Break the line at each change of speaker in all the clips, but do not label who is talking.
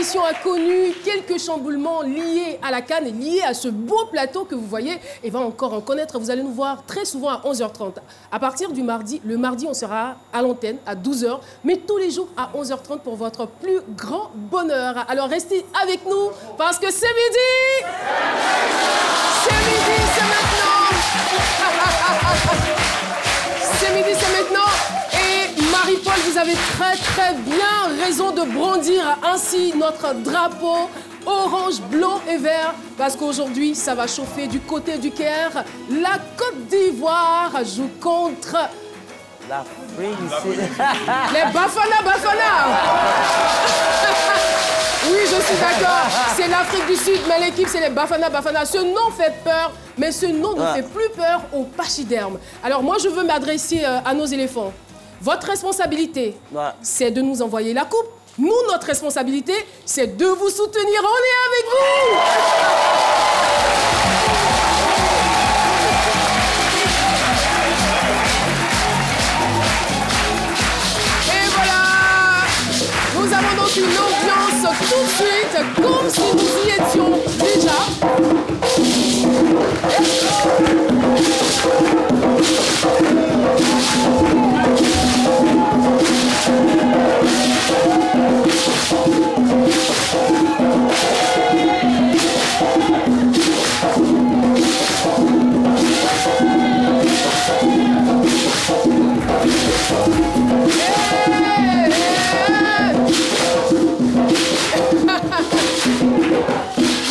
émission a connu quelques chamboulements liés à la CAN et liés à ce beau plateau que vous voyez et va encore en connaître. Vous allez nous voir très souvent à 11h30. À partir du mardi, le mardi, on sera à l'antenne à 12h, mais tous les jours à 11h30 pour votre plus grand bonheur. Alors restez avec nous parce que c'est midi. C'est midi, c'est maintenant. C'est midi, c'est maintenant. Et Marie-Paul, vous avez très bien raison de brandir ainsi notre drapeau orange, blanc et vert. Parce qu'aujourd'hui, ça va chauffer du côté du Caire. La Côte d'Ivoire joue contre...
l'Afrique.
Les Bafana. Oui, je suis d'accord. C'est l'Afrique du Sud, mais l'équipe, c'est les Bafana. Ce nom fait peur, mais ce nom ne fait plus peur aux pachydermes. Alors moi, je veux m'adresser à nos éléphants. Votre responsabilité, c'est de nous envoyer la coupe. Nous, notre responsabilité, c'est de vous soutenir. On est avec vous. Et voilà. Nous avons donc une ambiance tout de suite, comme si nous y étions déjà.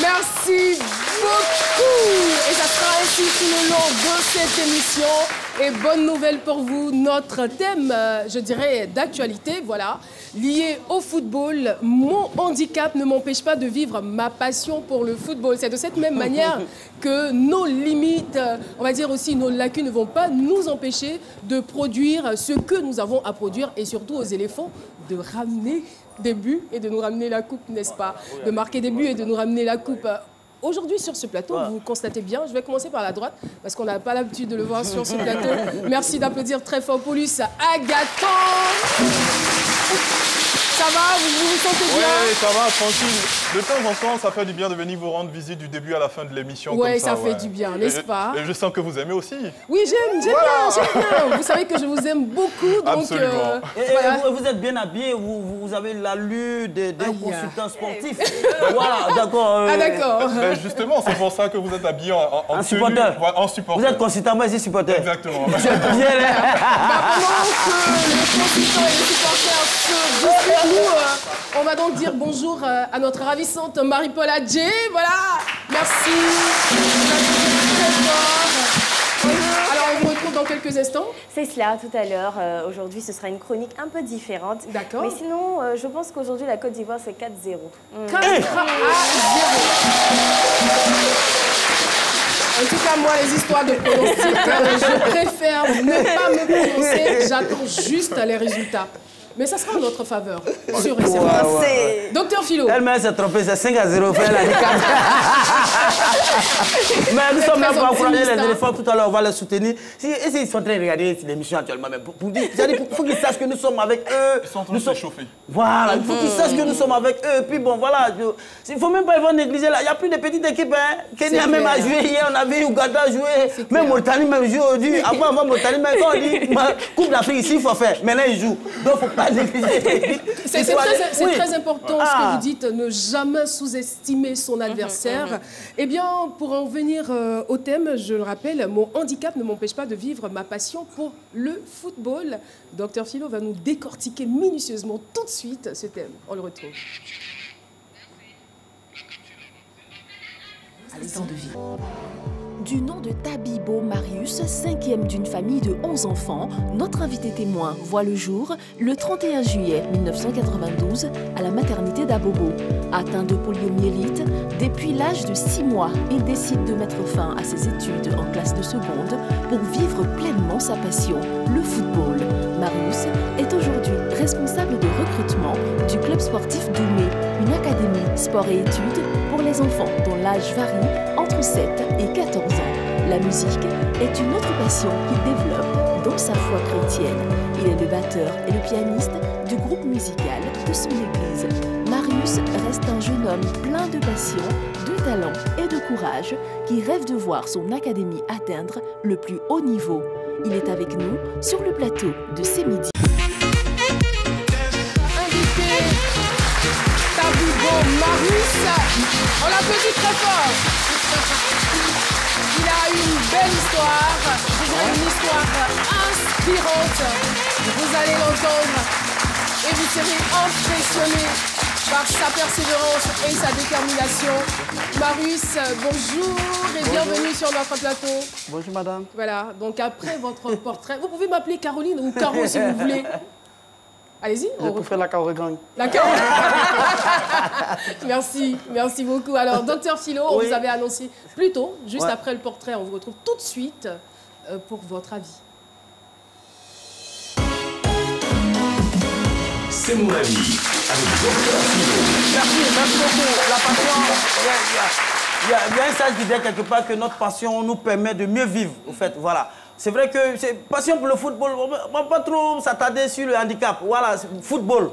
Merci beaucoup. Et ça sera ainsi tout le long de cette émission. Et bonne nouvelle pour vous, notre thème, je dirais, d'actualité, voilà, lié au football. Mon handicap ne m'empêche pas de vivre ma passion pour le football. C'est de cette même manière que nos limites, on va dire aussi nos lacunes, ne vont pas nous empêcher de produire ce que nous avons à produire et surtout aux éléphants de ramener des buts et de nous ramener la coupe, n'est-ce pas? De marquer des buts et de nous ramener la coupe. Aujourd'hui, sur ce plateau, vous constatez bien, je vais commencer par la droite, parce qu'on n'a pas l'habitude de le voir sur ce plateau. Merci d'applaudir très fort Paulus Agathon. Ça va, vous vous sentez bien?
Oui, ça va, tranquille. De temps en temps, ça fait du bien de venir vous rendre visite du début à la fin de l'émission.
Oui, ça fait du bien, n'est-ce pas?
Et je sens que vous aimez aussi.
Oui, j'aime bien. Vous savez que je vous aime beaucoup. Donc,
absolument.
Voilà. Vous êtes bien habillé, vous avez l'allure d'un consultant sportif. Voilà, d'accord.
Ah, d'accord.
Justement, c'est pour ça que vous êtes habillé en
supporter.
En supporter.
Vous êtes consultant, moi, je suis supporter.
Exactement.
Vous êtes bien là.
Pendant que les consultants et les supporters se disputent, nous, on va donc dire bonjour à notre ravissante Marie-Paul Adjé. Voilà, merci. Alors, on vous retrouve dans quelques instants.
C'est cela, tout à l'heure. Aujourd'hui, ce sera une chronique un peu différente.
D'accord.
Mais sinon, je pense qu'aujourd'hui, la Côte d'Ivoire, c'est 4-0.
4-0. En tout cas, moi, les histoires de pronostics, je préfère ne pas me prononcer. J'attends juste les résultats. Mais ça sera en notre faveur, sûr et certain. Docteur Philo.
Elle-même s'est trompée, c'est 5-0, elle a dit 4. Mais nous sommes là pour encourager les éléphants, tout à l'heure on va les soutenir. Ils sont en train de regarder l'émission actuellement, mais pour dire, il faut qu'ils sachent que nous sommes avec eux.
Ils sont en train de s'échauffer.
Voilà, il faut qu'ils sachent que nous sommes avec eux. Puis bon, voilà, il ne faut même pas négliger là. Il n'y a plus de petites équipes. Kenya même a joué hier, on a vu Ouganda jouer, même Mauritanie même joue aujourd'hui. Avant Mauritanie, même quand on dit Coupe d'Afrique ici, il faut faire. Maintenant ils jouent. Donc il ne faut pas négliger.
C'est très important ce que vous dites, ne jamais sous-estimer son adversaire. Eh bien, pour en venir au thème, je le rappelle, mon handicap ne m'empêche pas de vivre ma passion pour le football. Docteur Philo va nous décortiquer minutieusement tout de suite ce thème. On le retrouve.
Temps de vie. Du nom de Tabibo Marius, cinquième d'une famille de 11 enfants, notre invité témoin voit le jour le 31 juillet 1992 à la maternité d'Abobo. Atteint de poliomyélite, depuis l'âge de 6 mois, il décide de mettre fin à ses études en classe de seconde pour vivre pleinement sa passion, le football. Marius est aujourd'hui responsable de recrutement du club sportif Doumé, une académie sport et études pour les enfants dont l'âge varie entre 7 et 14 ans. La musique est une autre passion qu'il développe dans sa foi chrétienne. Il est le batteur et le pianiste du groupe musical de son église. Marius reste un jeune homme plein de passion, de talent et de courage qui rêve de voir son académie atteindre le plus haut niveau. Il est avec nous sur le plateau de C'est Midi.
Marius, on l'applaudit très fort. Il a une belle histoire, je dirais une histoire inspirante. Vous allez l'entendre et vous serez impressionnés par sa persévérance et sa détermination. Marius, bonjour et bienvenue sur notre plateau.
Bonjour madame.
Voilà, donc après votre portrait, vous pouvez m'appeler Caroline ou Caro si vous voulez. Allez-y.
Je préfère la Caroline.
La Caroline. Merci beaucoup. Alors, docteur Philo, on vous avait annoncé plus tôt, juste après le portrait, on vous retrouve tout de suite pour votre avis.
C'est mon avis avec docteur Philo.
Merci beaucoup. La passion, il y a un sage qui dit quelque part que notre passion nous permet de mieux vivre, au fait, voilà. C'est vrai que c'est passion pour le football, on ne va pas trop s'attarder sur le handicap. Voilà, football.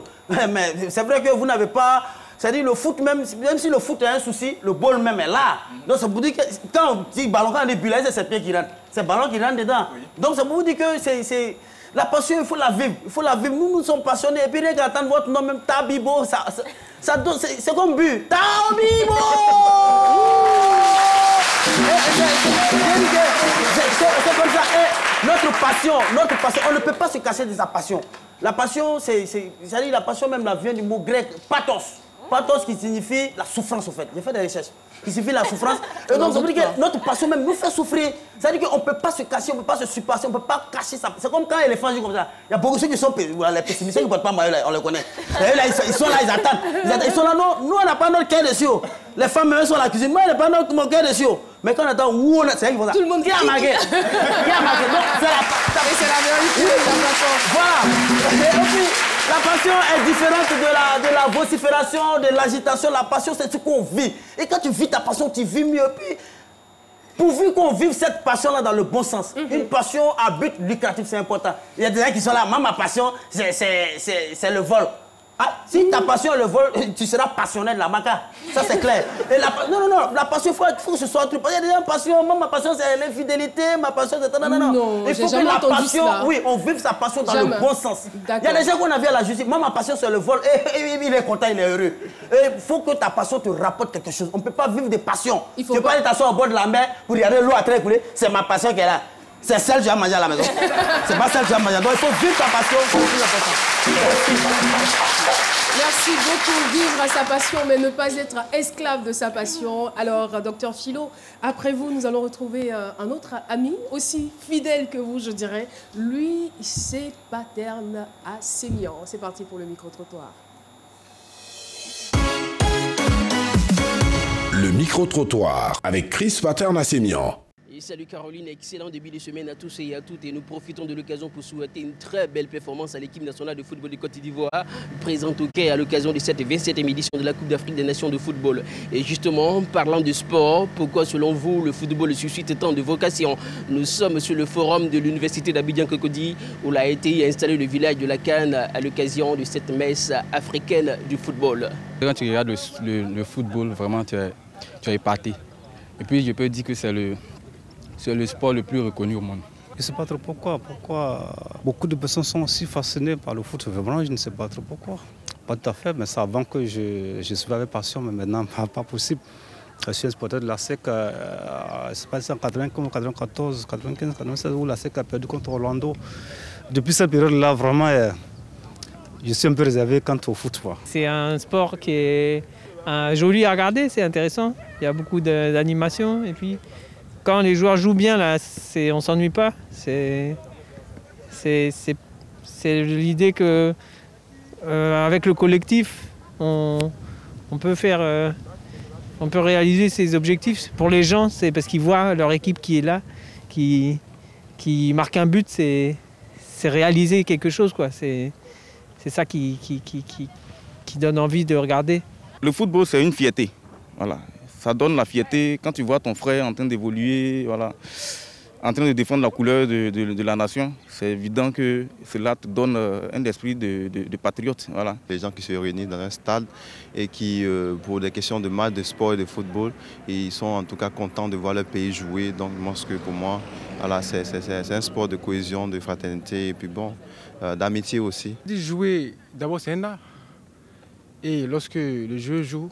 Mais c'est vrai que vous n'avez pas... C'est-à-dire le foot, même si le foot a un souci, le ball même est là. Donc ça vous dit que quand on dit ballon, quand on est but, c'est ses pieds qui rentrent. C'est le ballon qui rentre dedans. Oui. Donc ça vous dit que c'est... La passion, il faut la vivre. Il faut la vivre. Nous sommes passionnés. Et puis rien qu'attendre votre nom, même Tabibo, c'est comme but. Tabibo. C'est comme ça. Et notre passion, on ne peut pas se cacher de sa passion. La passion, c'est-à-dire la passion même, vient du mot grec pathos. Pathos qui signifie la souffrance, en fait. J'ai fait des recherches. Qui signifie la souffrance. Et donc, ça veut dire que notre passion même nous fait souffrir. C'est-à-dire qu'on ne peut pas se cacher, on ne peut pas se surpasser, on ne peut pas cacher ça. C'est comme quand l'éléphant joue comme ça. Il y a beaucoup de ceux qui sont les pessimistes, qui ne portent pas maillot, on les connaît. Et là, ils sont là, ils attendent. Ils sont là, non, nous, on n'a pas notre cœur dessus. Les femmes, elles sont à la cuisine. Moi, on n'a pas mon cœur dessus. Mais quand on attend, où on a. C'est vrai qu'ils font ça.
Tout le monde
qui a marqué. Qui a marqué. Donc,
c'est la vérité.
Voilà. Et puis, la passion est différente de la vocifération, de l'agitation. La passion, c'est ce qu'on vit. Et quand tu vis ta passion, tu vis mieux. Puis, pourvu qu'on vive cette passion-là dans le bon sens. Une passion à but lucratif, c'est important. Il y a des gens qui sont là, moi, ma passion, c'est le vol. Ah, si ta passion est le vol, tu seras passionné de la maca. Ça, c'est clair. Et non, la passion, il faut que ce soit un truc. Il y a des gens passion. Moi, ma passion, c'est l'infidélité. Ma passion, c'est... Non. Il faut que la passion, oui, on vive sa passion dans le bon sens. Il y a des gens qu'on a vu à la justice. Moi, ma passion, c'est le vol. Et il est content, il est heureux. Il faut que ta passion te rapporte quelque chose. On ne peut pas vivre des passions. Tu ne peux pas aller t'asseoir au bord de la mer pour y aller l'eau à train couler. C'est ma passion qui est là. C'est celle que tu vas manger à la maison. C'est pas celle que tu vas manger. Donc, il faut vivre ta passion.
Merci beaucoup. Vivre à sa passion, mais ne pas être esclave de sa passion. Alors, docteur Philo, après vous, nous allons retrouver un autre ami, aussi fidèle que vous, je dirais. Lui, c'est Paterne à Sémian. C'est parti pour le micro-trottoir.
Le micro-trottoir avec Chris Paterne à Sémian.
Salut Caroline, excellent début de semaine à tous et à toutes et nous profitons de l'occasion pour souhaiter une très belle performance à l'équipe nationale de football de Côte d'Ivoire présente au Caire à l'occasion de cette 27e édition de la Coupe d'Afrique des Nations de football. Et justement, parlant de sport, pourquoi selon vous le football suscite tant de vocations? Nous sommes sur le forum de l'université d'Abidjan-Cocody où a été installé le village de la Cannes à l'occasion de cette messe africaine du football.
Quand tu regardes le football, vraiment tu es épaté. Et puis je peux dire que c'est le sport le plus reconnu au monde.
Je ne sais pas trop pourquoi beaucoup de personnes sont aussi fascinées par le foot. Vraiment, je ne sais pas trop pourquoi. Pas tout à fait, mais c'est avant que je suivais avec passion, mais maintenant, pas possible. Je suis un sportif de la SEC, c'est pas en 94, 95, 96, où la SEC a perdu contre Orlando. Depuis cette période-là, vraiment, je suis un peu réservé quant au foot.
C'est un sport qui est joli à regarder, c'est intéressant. Il y a beaucoup d'animation et puis... Quand les joueurs jouent bien, là, on ne s'ennuie pas. C'est l'idée que avec le collectif, on peut réaliser ses objectifs. Pour les gens, c'est parce qu'ils voient leur équipe qui est là, qui marque un but, c'est réaliser quelque chose, quoi. C'est ça qui donne envie de regarder.
Le football, c'est une fierté. Voilà. Ça donne la fierté quand tu vois ton frère en train d'évoluer. Voilà.
en train de défendre la couleur de la nation, c'est évident que cela te donne un esprit de patriote. Voilà.
Les gens qui se réunissent dans un stade et qui, pour des questions de match, de sport et de football, ils sont en tout cas contents de voir leur pays jouer. Donc moi, pour moi, voilà, c'est un sport de cohésion, de fraternité et puis bon, d'amitié aussi.
Jouer, d'abord c'est un art. Et lorsque le joueur joue,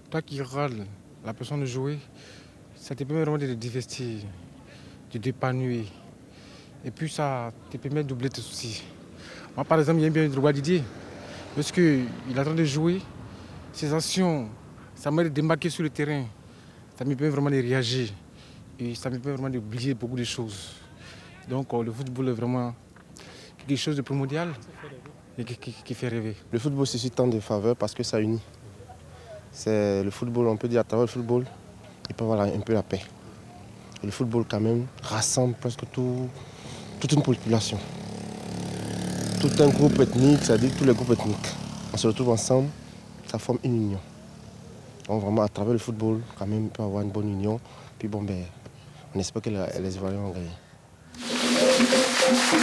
toi qui regardes la personne jouer, ça te permet vraiment de te divestir, de t'épanouir. Et puis ça te permet d'oublier tes soucis. Moi par exemple, j'aime bien Drogba Didier. Parce qu'il est en train de jouer, ses actions, ça m'aide de démarquer sur le terrain. Ça me permet vraiment de réagir. Et ça me permet vraiment d'oublier beaucoup de choses. Donc le football est vraiment quelque chose de primordial et qui fait rêver.
Le football suscite tant de faveurs parce que ça unit. C'est le football, on peut dire à travers le football, il peut y avoir un peu la paix. Et le football quand même rassemble presque toute une population. Tout un groupe ethnique, c'est-à-dire tous les groupes ethniques. On se retrouve ensemble, ça forme une union. Donc vraiment à travers le football, quand même, il peut y avoir une bonne union. Puis bon, ben, on espère que les Ivoiriens vont gagner.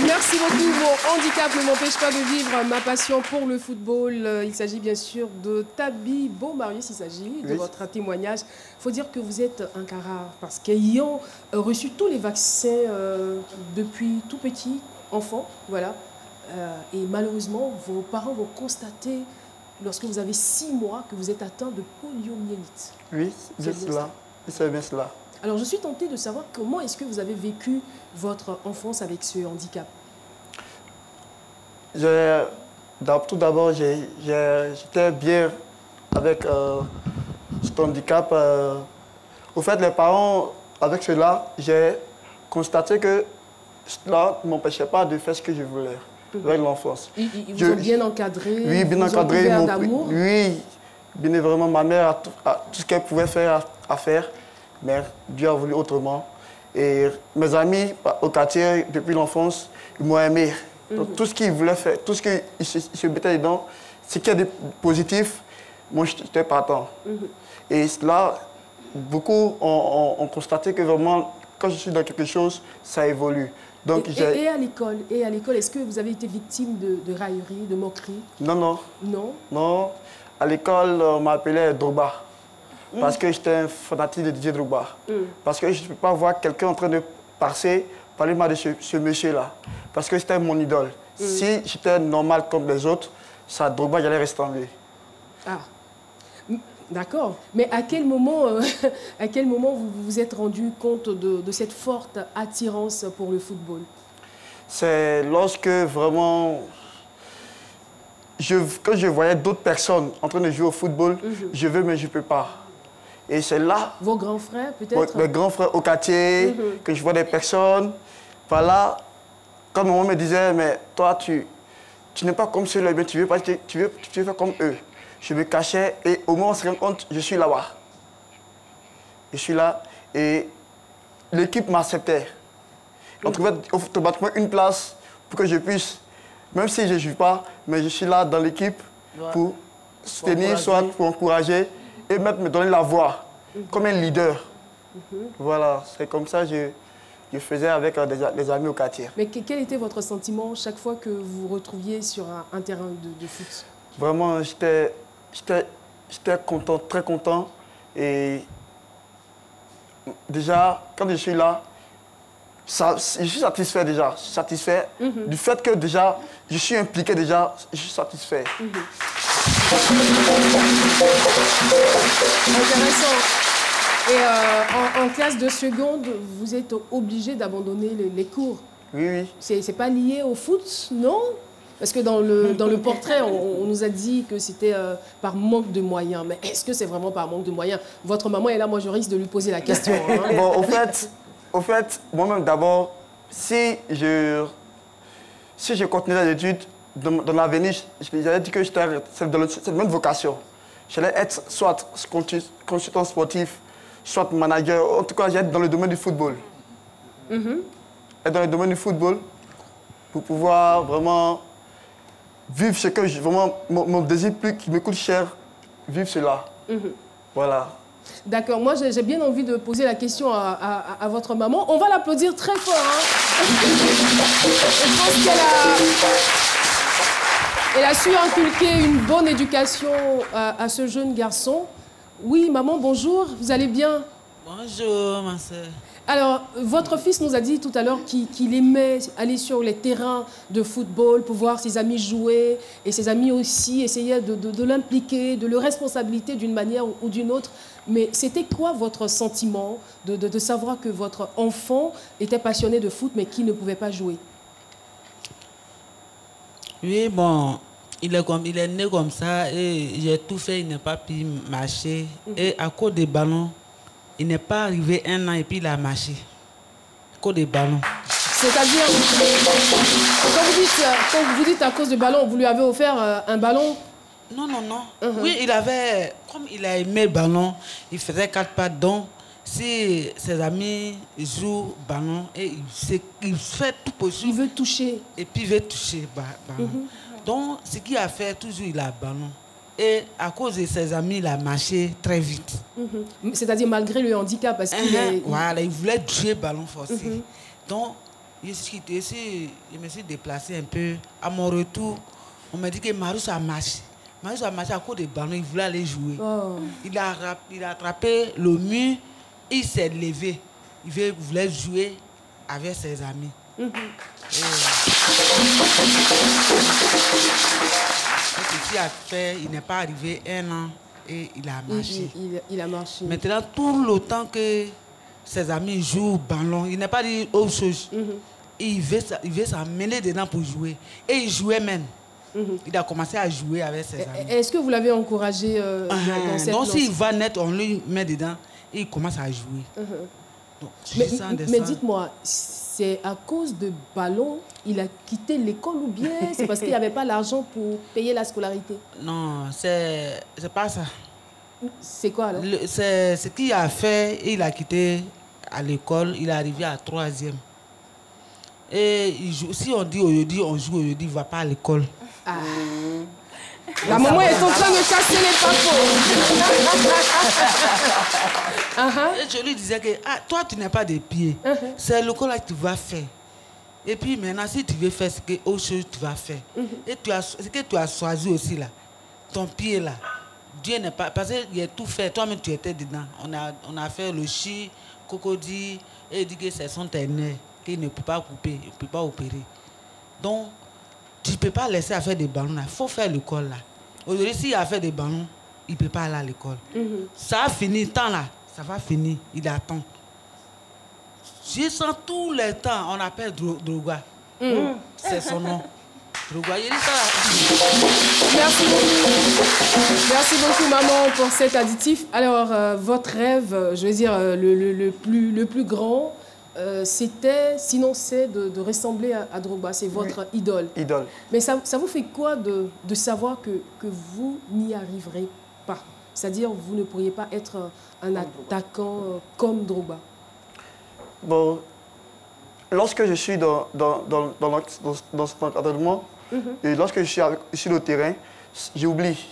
Merci beaucoup. Mon handicap ne m'empêche pas de vivre ma passion pour le football. Il s'agit bien sûr de Tabibo Marius, il s'agit de votre témoignage. Il faut dire que vous êtes un cas rare parce qu'ayant reçu tous les vaccins depuis tout petit, enfant, voilà, et malheureusement, vos parents vont constater, lorsque vous avez 6 mois, que vous êtes atteint de poliomyélite.
Oui, c'est cela. C'est bien cela.
Alors, je suis tentée de savoir comment est-ce que vous avez vécu votre enfance avec ce handicap.
Tout d'abord, j'étais bien avec cet handicap. Au fait, les parents, avec cela, j'ai constaté que cela ne m'empêchait pas de faire ce que je voulais avec l'enfance.
Ils vous ont bien encadré?
Oui, bien encadré. Oui, bien vraiment, ma mère a tout ce qu'elle pouvait faire à faire. Mais Dieu a voulu autrement. Et mes amis au quartier, depuis l'enfance, ils m'ont aimé. Donc, tout ce qu'ils voulaient faire, tout ce qu'ils se mettaient dedans, ce qui est de positif, moi j'étais partant. Et là, beaucoup ont constaté que vraiment, quand je suis dans quelque chose, ça évolue. Donc,
et à l'école, est-ce que vous avez été victime de railleries, de moqueries?
Non. Non. À l'école, on m'appelait Drogba. Parce que j'étais un fanatique de Didier Drogba. Parce que je ne peux pas voir quelqu'un en train de parler mal de ce monsieur-là. Parce que c'était mon idole. Si j'étais normal comme les autres, ça Drogba, j'allais ressembler.
Ah, d'accord. Mais à quel moment vous vous êtes rendu compte de cette forte attirance pour le football?
C'est lorsque vraiment... Quand je voyais d'autres personnes en train de jouer au football, je veux mais je ne peux pas. Et c'est là...
Vos grands frères, peut-être?
Mes grands frères au quartier, que je vois des personnes. Voilà, quand maman me disait, mais toi, tu n'es pas comme ceux-là, mais tu veux faire comme eux. Je me cachais et au moment où on se rend compte, je suis là-bas. Je suis là et l'équipe m'acceptait. On trouvait automatiquement une place pour que je puisse, même si je ne joue pas, mais je suis là dans l'équipe pour soutenir, soit pour encourager. Et même me donner la voix, comme un leader. Voilà, c'est comme ça que je faisais avec des amis au quartier.
Mais quel était votre sentiment chaque fois que vous vous retrouviez sur un terrain de foot?
Vraiment, j'étais content, très content. Et déjà, quand je suis là, je suis satisfait déjà. Je suis satisfait du fait que déjà, je suis impliqué déjà, je suis satisfait.
Intéressant. Et en classe de seconde, vous êtes obligé d'abandonner les cours.
Oui.
C'est pas lié au foot, non? Parce que dans le portrait, on nous a dit que c'était par manque de moyens. Mais est-ce que c'est vraiment par manque de moyens? Votre maman est là, moi je risque de lui poser la question. Hein.
Bon, au fait, moi-même d'abord, si je continuais les études, dans l'avenir, j'allais dire que c'est de même vocation. J'allais être soit consultant sportif, soit manager. En tout cas, j'allais être dans le domaine du football. Être dans le domaine du football pour pouvoir vraiment vivre ce que vraiment mon désir plus qui me coûte cher, vivre cela. Voilà.
D'accord, moi j'ai bien envie de poser la question à votre maman. On va l'applaudir très fort. Hein. Je pense qu'elle a su inculquer une bonne éducation à ce jeune garçon. Oui, maman, bonjour, vous allez bien?
Bonjour, ma soeur.
Alors, votre fils nous a dit tout à l'heure qu'il aimait aller sur les terrains de football pour voir ses amis jouer et ses amis aussi essayaient de l'impliquer, de le responsabiliser d'une manière ou d'une autre. Mais c'était quoi votre sentiment de savoir que votre enfant était passionné de foot mais qui ne pouvait pas jouer?
Oui, bon, il est né comme ça et j'ai tout fait, il n'a pas pu marcher. Et à cause des ballons, il n'est pas arrivé 1 an et puis il a marché. À cause des ballons.
C'est-à-dire, quand vous dites à cause des ballons, vous lui avez offert un ballon?
Non, non, non. Oui, il avait, comme il a aimé le ballon, il faisait 4 pattes. Donc, si ses amis jouent ballon, et il fait tout possible.
Il veut toucher.
Et puis il veut toucher ballon. Donc, ce qu'il a fait, toujours il a ballon. Et à cause de ses amis, il a marché très vite.
C'est-à-dire malgré le handicap, parce qu'il est...
Voilà, il voulait jouer ballon forcé. Donc, je me suis déplacé un peu. À mon retour, on m'a dit que Marius a marché. Marius a marché à cause des ballons, il voulait aller jouer. Il a attrapé le mur, il s'est levé. Il voulait jouer avec ses amis. Ce a fait, il n'est pas arrivé 1 an et il a marché.
Il a marché.
Maintenant, tout le temps que ses amis jouent au ballon, il n'a pas dit autre chose. Il veut s'amener dedans pour jouer. Et il jouait même. Il a commencé à jouer avec ses amis.
Est-ce que vous l'avez encouragé dans cette
Donc, s'il va net, on lui met dedans et il commence à jouer. Donc,
mais dites-moi, c'est à cause de ballon, il a quitté l'école ou bien c'est parce qu'il n'y avait pas l'argent pour payer la scolarité?
Non, c'est pas ça.
C'est quoi alors?
C'est ce qu'il a fait, il a quitté à l'école, il est arrivé à 3e. Et si on dit aujourd'hui, on joue aujourd'hui, il ne va pas à l'école.
La maman est en train de casser les papeaux.
Et je lui disais que toi, tu n'as pas de pieds. C'est l'école que tu vas faire. Et puis maintenant, si tu veux faire autre chose, tu vas faire. Et ce que tu as choisi aussi, là, ton pied, là, Dieu n'est pas... Parce qu'il a tout fait. Toi-même, tu étais dedans. On a fait le chi, crocodile, et il dit que ce sont tes nerfs, qu'il ne peut pas couper, il ne peut pas opérer. Donc, tu ne peux pas laisser à faire des ballons là. Il faut faire l'école là. Aujourd'hui, s'il a fait des ballons, il ne peut pas aller à l'école. Ça a fini, le temps là, ça va finir. Il attend. Je sens tout le temps, on appelle Droga. C'est son nom. Droga, il dit ça.
Merci beaucoup. Merci beaucoup, maman, pour cet additif. Alors, votre rêve, je veux dire, le plus grand, c'était, sinon c'est de ressembler à Drogba, c'est votre idole. Mais ça vous fait quoi de savoir que vous n'y arriverez pas? C'est-à-dire vous ne pourriez pas être un attaquant comme Drogba?
Bon, lorsque je suis dans cet encadrement, et lorsque je suis sur le terrain, j'oublie.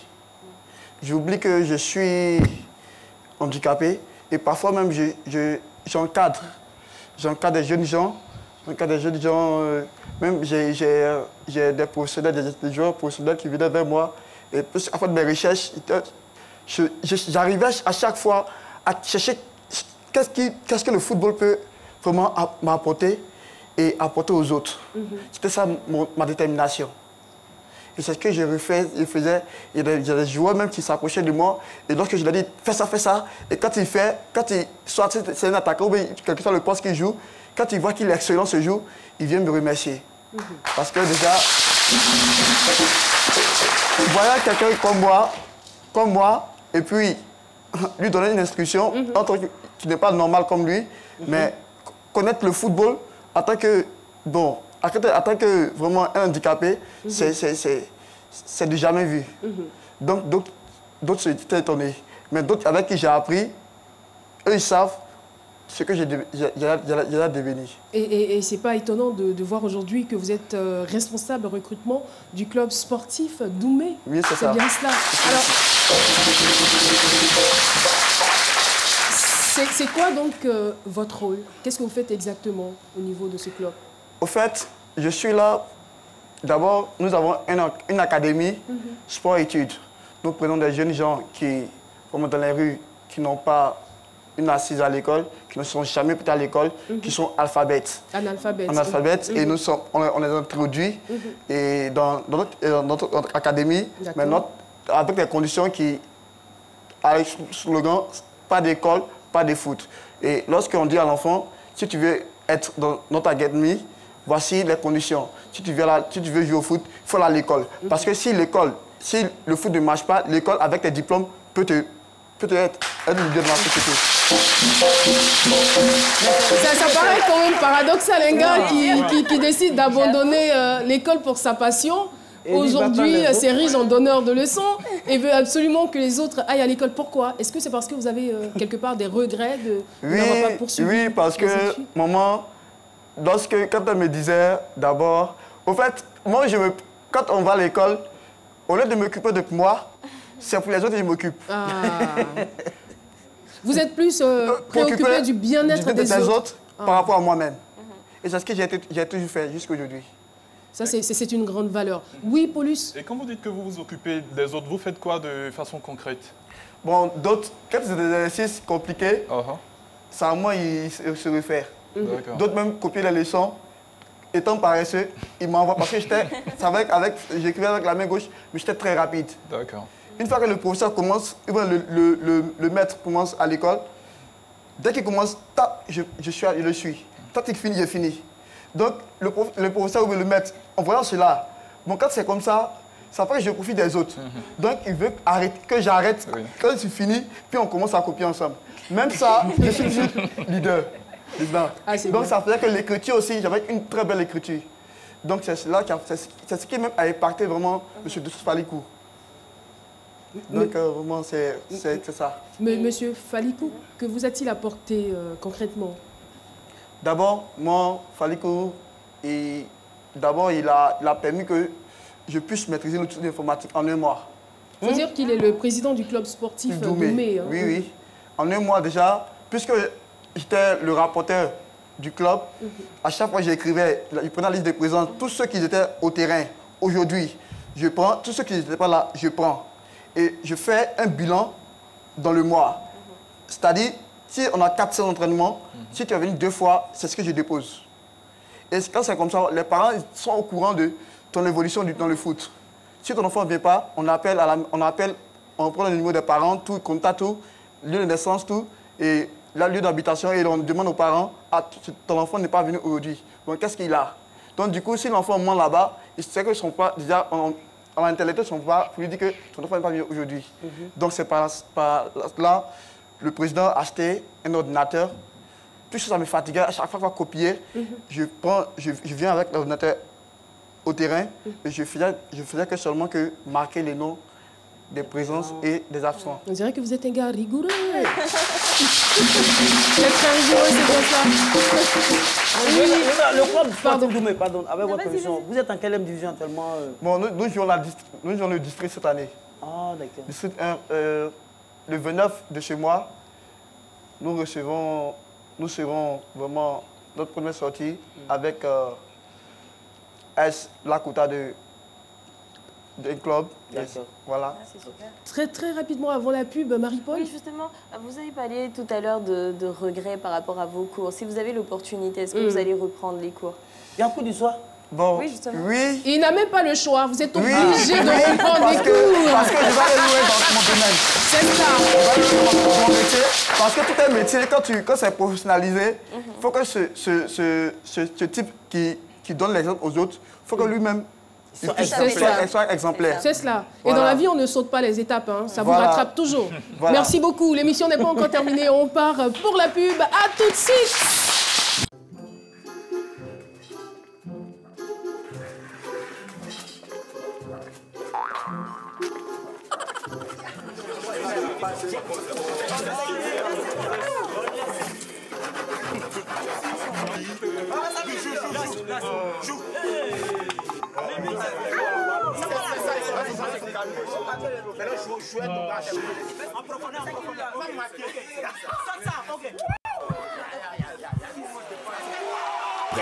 J'oublie que je suis handicapé et parfois même j'encadre. J'encadre des jeunes gens, même j'ai des professionnels, des joueurs professionnels qui venaient vers moi. Et plus, après mes recherches, j'arrivais à chaque fois à chercher qu'est-ce que le football peut vraiment m'apporter et apporter aux autres. C'était ça ma détermination. Et c'est ce que je faisais. Il y a des joueurs même qui s'approchaient de moi. Et lorsque je leur dis, fais ça. Et quand soit c'est un attaquant ou quelque chose le poste qu'il joue, quand il voit qu'il est excellent ce jour, il vient me remercier. Parce que déjà, voilà quelqu'un comme moi, et puis lui donner une instruction, qui n'est pas normal comme lui, mais connaître le football en tant que, vraiment un handicapé, c'est du jamais vu. Donc d'autres étaient étonnés. Mais d'autres avec qui j'ai appris, eux ils savent ce que j'ai devenu.
Et c'est pas étonnant de voir aujourd'hui que vous êtes responsable recrutement du club sportif Doumé.
Oui, c'est ça.
C'est bien cela. Alors, C'est quoi donc votre rôle? Qu'est-ce que vous faites exactement au niveau de ce club?
Au fait, je suis là. D'abord, nous avons une académie sport-études. Nous prenons des jeunes gens qui, comme dans les rues, qui n'ont pas une assise à l'école, qui ne sont jamais peut-être à l'école, qui sont alphabètes.
Analphabètes.
Et nous sommes, on les introduit et dans notre académie, mais avec des conditions qui, avec le slogan, pas d'école, pas de foot. Et lorsqu'on dit à l'enfant, si tu veux être dans notre académie, voici les conditions. Si tu veux jouer au foot, il faut aller à l'école. Parce que si le foot ne marche pas, l'école avec tes diplômes peut être un leader dans la société.
Ça paraît quand même paradoxal, un gars qui décide d'abandonner l'école pour sa passion. Aujourd'hui, s'érige en donneur de leçons et veut absolument que les autres aillent à l'école. Pourquoi? Est-ce que c'est parce que vous avez quelque part des regrets de n'avoir pas poursuivi?
Oui, parce que maman, quand elle me disait d'abord, au fait, moi, quand on va à l'école, au lieu de m'occuper de moi, c'est pour les autres que je m'occupe.
Ah. Vous êtes plus préoccupé du bien-être des autres
par rapport à moi-même. Et c'est ce que j'ai toujours fait jusqu'à aujourd'hui.
Ça, c'est une grande valeur. Oui, Paulus?
Et quand vous dites que vous vous occupez des autres, vous faites quoi de façon concrète?
Bon, d'autres, quand c'est des exercices compliqués, c'est à moi ils se réfèrent. D'autres même copier les leçons. Étant paresseux, ils m'envoient parce que j'écrivais avec la main gauche, mais j'étais très rapide.
D'accord.
Une fois que le professeur commence, le maître commence à l'école, dès qu'il commence, je le suis. Tant qu'il finit, je finis. Donc, le professeur ou le maître, en voyant cela, bon, quand c'est comme ça fait que je profite des autres. Donc, il veut que j'arrête quand c'est fini, puis on commence à copier ensemble. Même ça, je suis toujours leader. Donc, ça faisait que l'écriture aussi, j'avais une très belle écriture. Donc, c'est ce qui même a impacté vraiment M. Doussous Falikou. Donc, vraiment, c'est ça.
Mais Monsieur Falikou, que vous a-t-il apporté concrètement?
D'abord, moi, Falikou, d'abord, il a permis que je puisse maîtriser l'outil d'informatique en un mois.
Il faut dire qu'il est le président du club sportif Doumé.
Oui, oui. En un mois déjà, puisque j'étais le rapporteur du club, à chaque fois que j'écrivais, je prenais la liste de présents, tous ceux qui étaient au terrain, aujourd'hui, je prends, tous ceux qui n'étaient pas là, je prends. Et je fais un bilan dans le mois. C'est-à-dire, si on a 4 séances d'entraînement, si tu es venu 2 fois, c'est ce que je dépose. Et quand c'est comme ça, les parents sont au courant de ton évolution dans le foot. Si ton enfant ne vient pas, on prend le numéro des parents, tout, contact, tout, lieu de naissance, tout, et là, lieu d'habitation, et on demande aux parents, ton enfant n'est pas venu aujourd'hui. Donc, qu'est-ce qu'il a? Donc, du coup, si l'enfant ment là-bas, il sait qu'ils ne sont pas, déjà, en intellectuel, ils ne sont pas, pour lui dire que ton enfant n'est pas venu aujourd'hui. Donc, c'est par là, le président a acheté un ordinateur. Tout ça me fatiguait, à chaque fois qu'il faut copier, je viens avec l'ordinateur au terrain, et je faisais que seulement que marquer les noms des présences et des absents.
On dirait que vous êtes un gars rigoureux. C'est très rigoureux, c'est comme ça.
Le club sportif Doumé, pardon, avec votre permission, vous êtes en quelle division actuellement?
Bon, nous jouons le district cette année.
Ah, d'accord.
District 1, le 29 de chez moi, nous serons vraiment notre première sortie avec la quota d'un club. Voilà.
Très, très rapidement, avant la pub, Marie-Paul.
Oui, justement, vous avez parlé tout à l'heure de regrets par rapport à vos cours. Si vous avez l'opportunité, est-ce que vous allez reprendre les cours?
Il y a un cours du soir?
Bon,
oui, justement.
Oui.
Il n'a même pas le choix. Vous êtes obligé de reprendre les cours.
Parce que je vais aller louer dans mon domaine.
C'est ça.
Je vais aller louer dans mon métier. Parce que tout est métier, quand c'est professionnalisé, il faut que ce type qui donne l'exemple aux autres, il faut que lui-même soit exemplaire.
C'est cela. Et dans la vie, on ne saute pas les étapes. Hein. Ça vous rattrape toujours. Merci beaucoup. L'émission n'est pas encore terminée. On part pour la pub. À tout de suite.
Prêt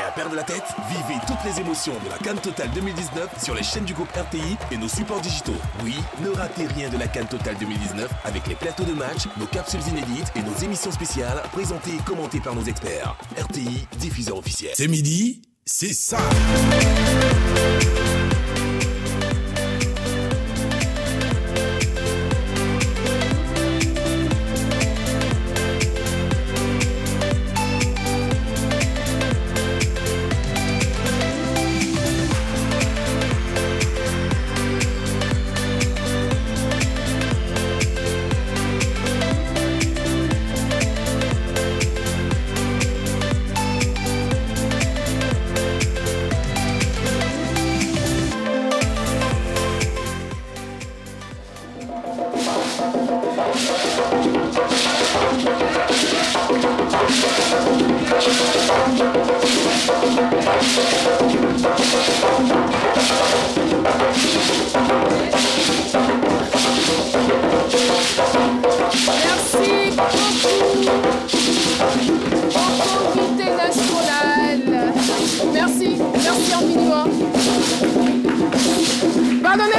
à perdre la tête? Vivez toutes les émotions de la CAN Total 2019 sur les chaînes du groupe RTI et nos supports digitaux. Oui, ne ratez rien de la CAN Total 2019 avec les plateaux de match, nos capsules inédites et nos émissions spéciales présentées et commentées par nos experts. RTI, diffuseur officiel.
C'est midi, c'est ça.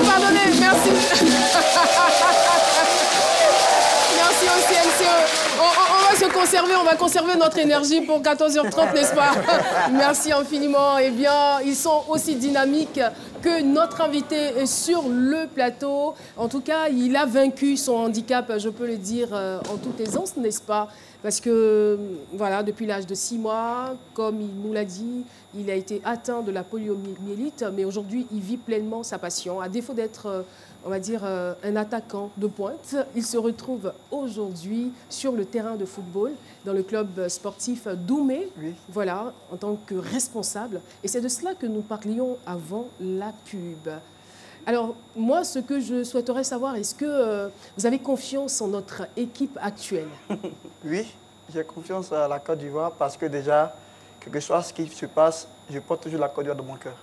Pardonnez, merci. Merci au CNCE. On va conserver notre énergie pour 14h30, n'est-ce pas? Merci infiniment. Eh bien, ils sont aussi dynamiques que notre invité sur le plateau. En tout cas, il a vaincu son handicap, je peux le dire, en toute aisance, n'est-ce pas? Parce que, voilà, depuis l'âge de 6 mois, comme il nous l'a dit, il a été atteint de la poliomyélite, mais aujourd'hui, il vit pleinement sa passion. À défaut d'être, on va dire, un attaquant de pointe, il se retrouve aujourd'hui sur le terrain de football, dans le club sportif d'Oumé, voilà, en tant que responsable. Et c'est de cela que nous parlions avant la pub. Alors, moi, ce que je souhaiterais savoir, est-ce que vous avez confiance en notre équipe actuelle?
Oui, j'ai confiance à la Côte d'Ivoire parce que déjà, quel que soit ce qui se passe, je porte toujours la Côte d'Ivoire dans mon cœur.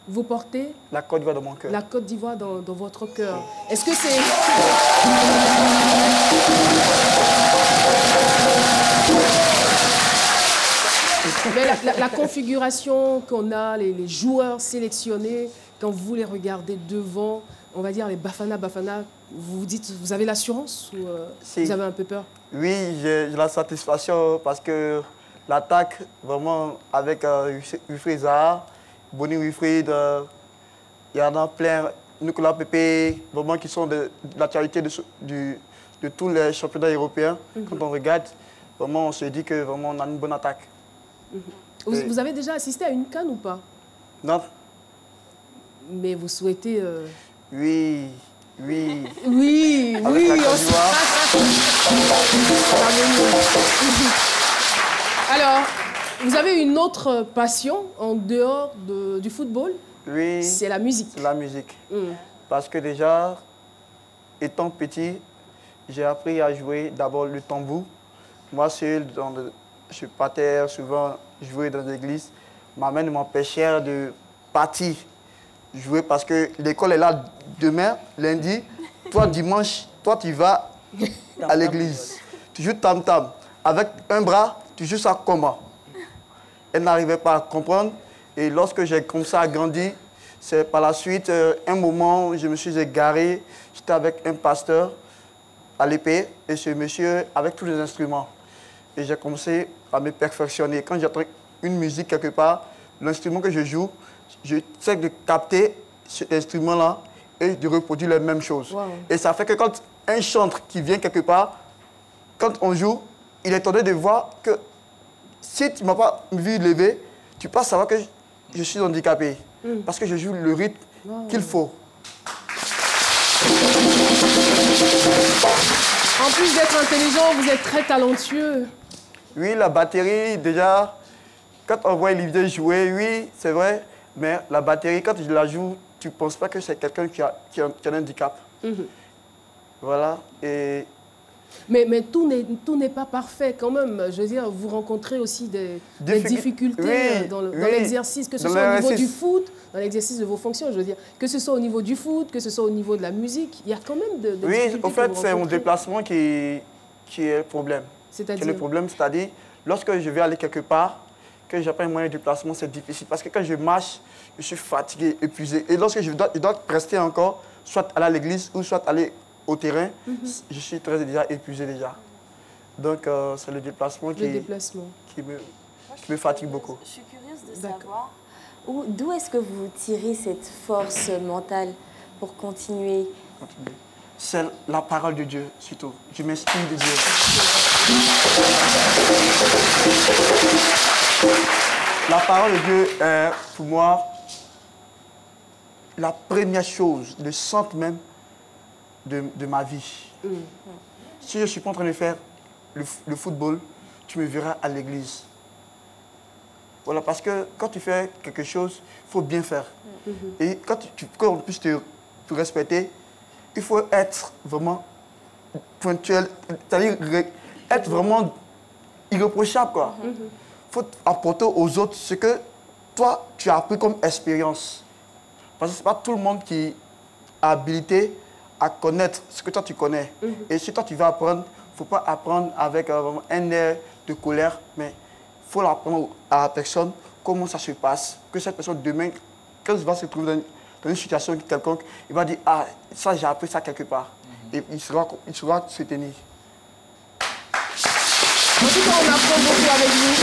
Vous portez
la Côte d'Ivoire dans mon cœur.
La Côte d'Ivoire dans votre cœur. Est-ce que c'est... Mais la configuration qu'on a, les joueurs sélectionnés, quand vous les regardez devant, on va dire les Bafana, vous vous dites, vous avez l'assurance ou vous avez un peu peur?
Oui, j'ai la satisfaction parce que l'attaque, vraiment, avec Wilfried Zaha, Boni Wilfried, il y en a plein, Nicolas Pepe, vraiment qui sont de l'actualité de tous les championnats européens. Quand on regarde, vraiment, on se dit que vraiment on a une bonne attaque.
Vous avez déjà assisté à une CAN ou pas?
Non.
Mais vous souhaitez...
Oui.
Alors, vous avez une autre passion en dehors du football?
Oui.
C'est la musique.
C'est la musique. Parce que déjà, étant petit, j'ai appris à jouer d'abord le tambour. Moi, je partais souvent jouer dans l'église. Ma mère m'empêchait de partir jouer parce que l'école est là demain, lundi. Toi, dimanche, toi, tu vas à l'église. Tu joues tam-tam. Avec un bras, tu joues ça comment? Elle n'arrivait pas à comprendre. Et lorsque j'ai commencé à grandir, c'est par la suite, un moment où je me suis égaré. J'étais avec un pasteur à l'épée et ce monsieur avec tous les instruments. Et j'ai commencé à me perfectionner. Quand j'entends une musique quelque part, l'instrument que je joue, je sais de capter cet instrument-là et de reproduire les mêmes choses. Wow. Et ça fait que quand un chantre qui vient quelque part, quand on joue, il est tenté de voir que si tu ne m'as pas vu lever, tu peux savoir que je suis handicapé. Parce que je joue le rythme qu'il faut.
En plus d'être intelligent, vous êtes très talentueux.
Oui, la batterie, déjà, quand on voit Olivier jouer, oui, c'est vrai. Mais la batterie, quand je la joue, tu ne penses pas que c'est quelqu'un qui a un handicap. Voilà. Et
Mais tout n'est pas parfait quand même. Je veux dire, vous rencontrez aussi des difficultés dans l'exercice, que ce soit au niveau du foot, dans l'exercice de vos fonctions, je veux dire. Que ce soit au niveau du foot, que ce soit au niveau de la musique, il y a quand même des difficultés.
Oui, en fait, c'est mon déplacement qui est le problème.
C'est-à-dire
le problème, c'est-à-dire, lorsque je vais aller quelque part, que j'ai pas un moyen de déplacement, c'est difficile. Parce que quand je marche, je suis fatigué, épuisé. Et lorsque je dois rester encore, soit aller à l'église ou soit aller au terrain, je suis déjà épuisé déjà. Donc, c'est le déplacement qui me fatigue beaucoup.
Je suis curieuse de savoir d'où est-ce que vous tirez cette force mentale pour continuer.
C'est la parole de Dieu, surtout. Je m'inspire de Dieu. La parole de Dieu est, pour moi, la première chose, le centre même de ma vie. Si je ne suis pas en train de faire le football, tu me verras à l'église. Voilà, parce que quand tu fais quelque chose, il faut bien faire. Et quand on puisse te respecter, il faut être vraiment ponctuel, c'est-à-dire être vraiment irréprochable, quoi. Il faut apporter aux autres ce que toi, tu as appris comme expérience. Parce que ce n'est pas tout le monde qui a habilité à connaître ce que toi, tu connais. Et si toi, tu vas apprendre, il ne faut pas apprendre avec un air de colère, mais il faut l'apprendre à la personne comment ça se passe. Que cette personne, demain, quand il va se trouver dans une situation quelconque, il va dire « Ah, ça, j'ai appris ça quelque part. » Et il saura se tenir.
En tout cas, on apprend beaucoup avec vous.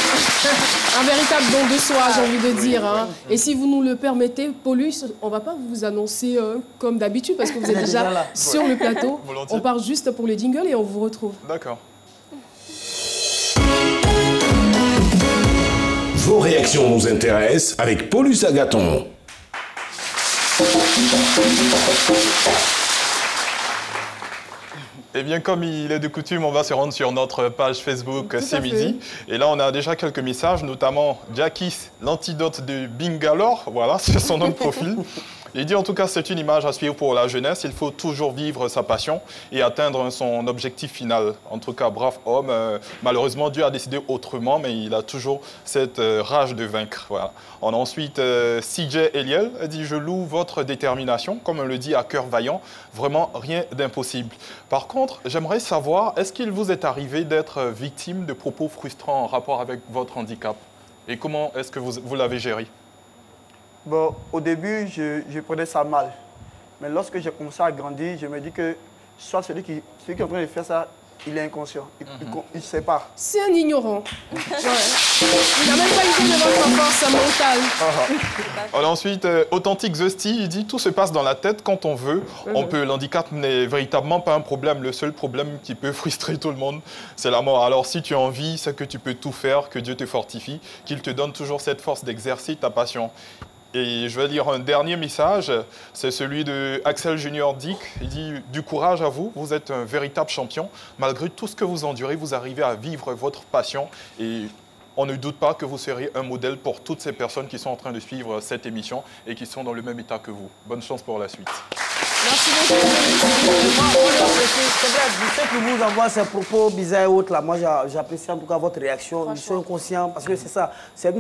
Un véritable don de soi, j'ai envie de dire. Hein. Et si vous nous le permettez, Paulus, on ne va pas vous annoncer comme d'habitude parce que vous êtes déjà là sur le plateau. On part juste pour le jingle et on vous retrouve.
D'accord.
Vos réactions nous intéressent avec Paulus Agathon.
Eh bien, comme il est de coutume, on va se rendre sur notre page Facebook C'est Midi. Et là, on a déjà quelques messages, notamment Jackis, l'antidote de Bingalore. Voilà, c'est son nom de profil. Il dit en tout cas, c'est une image à suivre pour la jeunesse. Il faut toujours vivre sa passion et atteindre son objectif final. En tout cas, brave homme. Malheureusement, Dieu a décidé autrement, mais il a toujours cette rage de vaincre. Voilà. On a ensuite CJ Eliel dit « Je loue votre détermination », comme on le dit à cœur vaillant. Vraiment, rien d'impossible. Par contre, j'aimerais savoir, est-ce qu'il vous est arrivé d'être victime de propos frustrants en rapport avec votre handicap? Et comment est-ce que vous l'avez géré?
Bon, au début, je prenais ça mal. Mais lorsque j'ai commencé à grandir, je me dis que soit celui qui est en train de faire ça, il est inconscient. Il ne sait pas.
C'est un ignorant. Ouais. Il n'a même pas idée de votre force mentale.
Alors ensuite, Authentique Zesty, il dit « Tout se passe dans la tête quand on veut. On peut. L'handicap n'est véritablement pas un problème. Le seul problème qui peut frustrer tout le monde, c'est la mort. Alors si tu as envie, c'est que tu peux tout faire, que Dieu te fortifie, qu'il te donne toujours cette force d'exercer ta passion. » Et je vais lire un dernier message, c'est celui de Axel Junior Dick. Il dit « Du courage à vous, vous êtes un véritable champion. Malgré tout ce que vous endurez, vous arrivez à vivre votre passion. Et on ne doute pas que vous serez un modèle pour toutes ces personnes qui sont en train de suivre cette émission et qui sont dans le même état que vous. Bonne chance pour la suite. »
Merci beaucoup. Je sais que vous envoie ces propos bizarres et autres là. Moi, j'apprécie en tout cas votre réaction. Ils sont conscients parce que c'est ça. C'est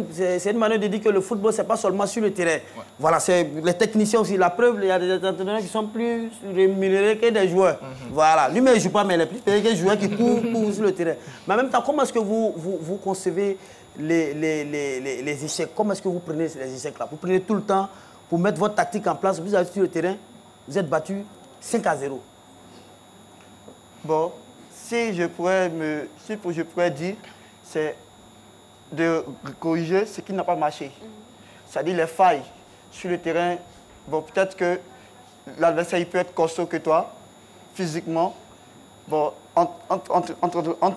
une manière de dire que le football, c'est pas seulement sur le terrain. Ouais. Voilà, c'est les techniciens aussi. La preuve, il y a des entraîneurs qui sont plus rémunérés que des joueurs. Voilà. Lui-même, il ne joue pas, mais il est plus payé que des joueurs qui courent sur le terrain. Mais en même temps, comment est-ce que vous concevez les échecs? Comment est-ce que vous prenez les échecs là? Vous prenez tout le temps pour mettre votre tactique en place. Vous allez sur le terrain. Vous êtes battu 5-0.
Bon, si je pourrais dire, c'est de corriger ce qui n'a pas marché. C'est-à-dire les failles sur le terrain. Bon, peut-être que l'adversaire peut être costaud que toi, physiquement. Bon, en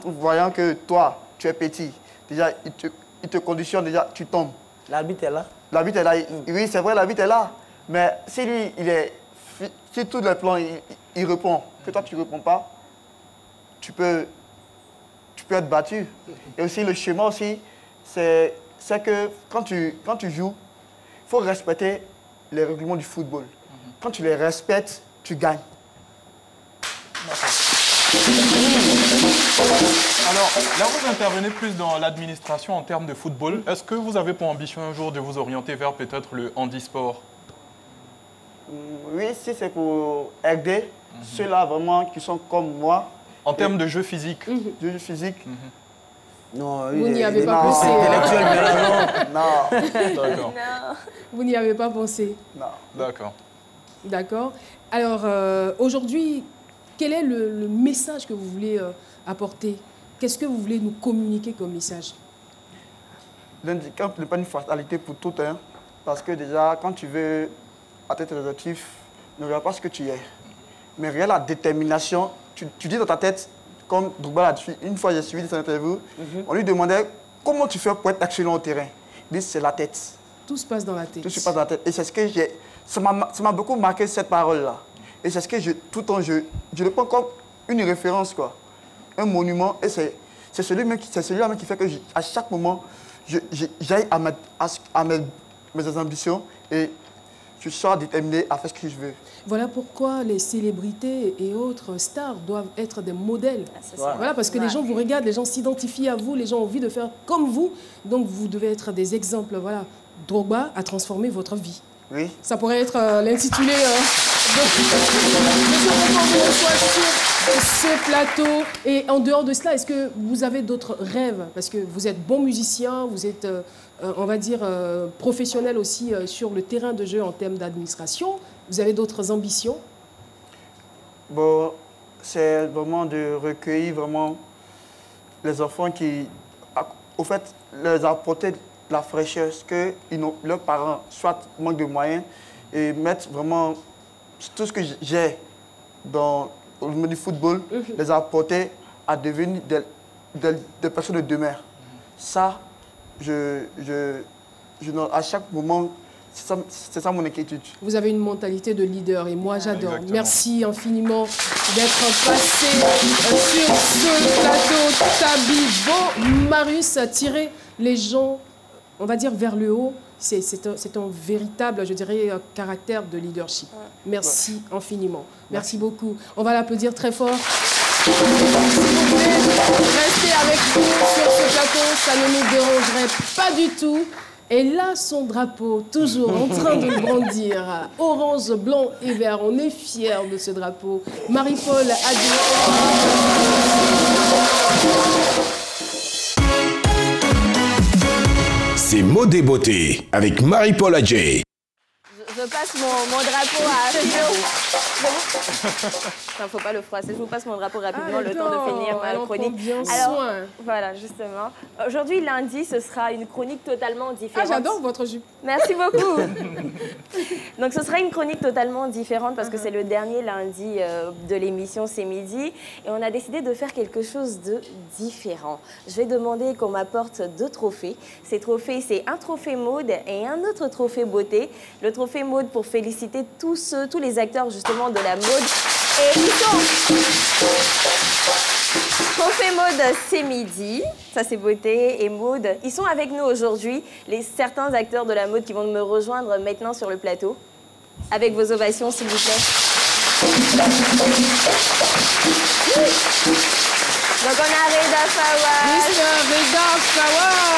voyant que toi, tu es petit, déjà, il te conditionne, déjà, tu tombes.
L'arbitre est là?
L'arbitre est là. Oui, c'est vrai, l'arbitre est là. Mais si lui, si tous les plans, il répond, que toi, tu ne réponds pas, tu peux être battu. Et aussi, le schéma aussi, c'est que quand tu joues, il faut respecter les règlements du football. Quand tu les respectes, tu gagnes.
Alors, là, vous intervenez plus dans l'administration en termes de football. Est-ce que vous avez pour ambition un jour de vous orienter vers peut-être le handisport?
Oui, si c'est pour aider ceux-là vraiment qui sont comme moi.
En termes de jeu physique?
De jeu physique.
Non,
Vous n'y avez pas pensé.
Non.
D'accord.
Vous n'y avez pas pensé.
Non.
D'accord.
D'accord. Alors, aujourd'hui, quel est le message que vous voulez apporter? Qu'est-ce que vous voulez nous communiquer comme message?
L'handicap n'est pas une fatalité pour tout, hein, parce que déjà, quand tu veux atteindre tes objectifs, ne regarde pas ce que tu es. Mais regarde la détermination. Tu dis dans ta tête, comme Drogba l'a dit, une fois j'ai suivi cette interview, on lui demandait comment tu fais pour être excellent au terrain. Il dit c'est la tête.
Tout se passe dans la tête.
Tout se passe dans la tête. Et c'est ce que j'ai. Ça m'a beaucoup marqué cette parole-là. Et c'est ce que tout le temps, je le prends comme une référence, quoi. Un monument. Et c'est celui-là qui fait que à chaque moment, j'aille à mes ambitions et je sois déterminé à faire ce que je veux.
Voilà pourquoi les célébrités et autres stars doivent être des modèles. Voilà, parce que les gens vous regardent, les gens s'identifient à vous, les gens ont envie de faire comme vous. Donc vous devez être des exemples. Voilà, Drogba a transformé votre vie.
Oui.
Ça pourrait être l'intitulé de ce plateau. Et en dehors de cela, est-ce que vous avez d'autres rêves? Parce que vous êtes bon musicien, vous êtes, on va dire, professionnel aussi sur le terrain de jeu en termes d'administration. Vous avez d'autres ambitions?
Bon, c'est vraiment de recueillir vraiment les enfants qui, au fait, leur apporter la fraîcheur, que leurs parents soit manquent de moyens et mettre vraiment tout ce que j'ai au niveau du football, les apporter à devenir des personnes de demain. Ça, à chaque moment, c'est ça mon inquiétude.
Vous avez une mentalité de leader et moi j'adore.
Exactement.
Merci infiniment d'être passé sur ce plateau Tabibo. Marius a tiré les gens, on va dire, vers le haut. C'est un véritable, je dirais, caractère de leadership. Merci infiniment. Merci beaucoup. On va l'applaudir très fort. S'il vous plaît, restez avec nous sur ce plateau, ça ne nous dérangerait pas du tout. Et là, son drapeau, toujours en train de grandir, orange, blanc et vert. On est fiers de ce drapeau. Marie-Paul Adjei.
C'est Mode et Beauté avec Marie-Paul Adjei.
Je passe mon drapeau à Philo. Il faut pas le froisser. Je vous passe mon drapeau rapidement, le temps de finir ma chronique. Alors, voilà, justement. Aujourd'hui, lundi, ce sera une chronique totalement différente.
Ah, j'adore votre jupe.
Merci beaucoup. Donc, ce sera une chronique totalement différente parce que c'est le dernier lundi de l'émission C'est Midi. Et on a décidé de faire quelque chose de différent. Je vais demander qu'on m'apporte 2 trophées. Ces trophées, c'est un trophée mode et un autre trophée beauté. Le trophée mode pour féliciter tous les acteurs justement de la mode. Et ils sont trophée mode C'est Midi, ça c'est beauté et mode. Ils sont avec nous aujourd'hui, certains acteurs de la mode qui vont me rejoindre maintenant sur le plateau. Avec vos ovations s'il vous plaît. Donc on a Reda Fawaz.
Reda Fawaz.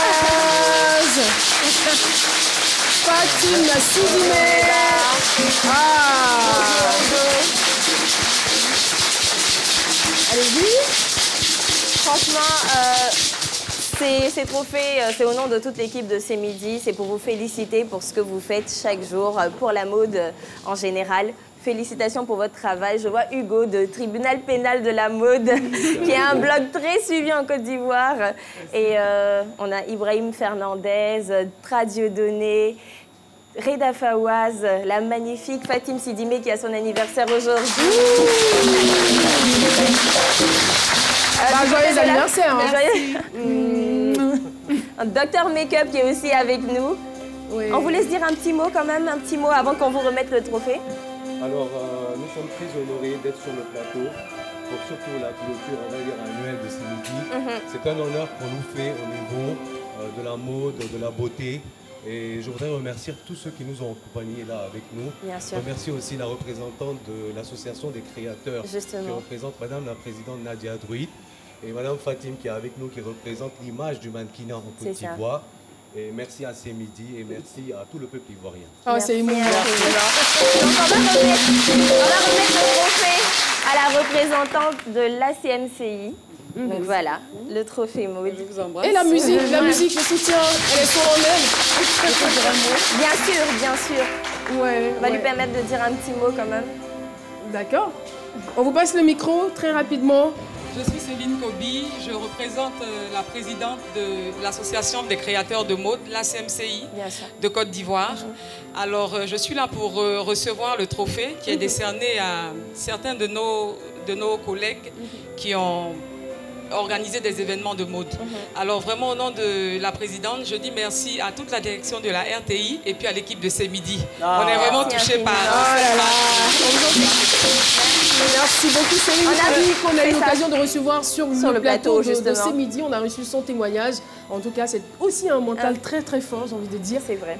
Fatim Sidimé. Allez-y.
Franchement, ces trophées, c'est au nom de toute l'équipe de C'est Midi. C'est pour vous féliciter pour ce que vous faites chaque jour, pour la mode en général. Félicitations pour votre travail. Je vois Hugo de Tribunal pénal de la mode, qui a un blog très suivi en Côte d'Ivoire. Et on a Ibrahim Fernandez, Tradiodonné, Reda Fawaz, la magnifique Fatim Sidimé qui a son anniversaire aujourd'hui.
Joyeux anniversaire.
Dr Make-up qui est aussi avec nous.
Oui.
On vous laisse dire un petit mot quand même, un petit mot avant qu'on vous remette le trophée.
Alors, nous sommes très honorés d'être sur le plateau pour surtout la clôture, on va dire, annuelle de C'est Midi. C'est un honneur qu'on nous fait au niveau de la mode, de la beauté. Et je voudrais remercier tous ceux qui nous ont accompagnés là avec nous.
Bien sûr.
Remercier aussi la représentante de l'association des créateurs
Justement.
qui représente Madame la Présidente Nadia Druid et Madame Fatim qui est avec nous qui représente l'image du mannequinat en Côte d'Ivoire. Et merci à Midi et merci à tout le peuple ivoirien.
Oh, c'est émouvant.
Donc on va remettre le trophée à la représentante de l'ACMCI. Donc voilà, le trophée Maud.
Et la musique, le soutien, elle est sur en elle.
Bien sûr.
Ouais,
on va lui permettre de dire un petit mot quand même.
D'accord. On vous passe le micro très rapidement.
Je suis Céline Kobi, je représente la présidente de l'association des créateurs de mode, l'ACMCI de Côte d'Ivoire. Alors je suis là pour recevoir le trophée qui est décerné à certains de nos collègues qui ont organisé des événements de mode. Alors vraiment au nom de la présidente, je dis merci à toute la direction de la RTI et puis à l'équipe de Midi. On est vraiment touchés par
Merci beaucoup Céline. On a eu l'occasion de recevoir sur le plateau de Midi. On a reçu son témoignage. En tout cas, c'est aussi un mental très très fort, j'ai envie de dire.
C'est vrai.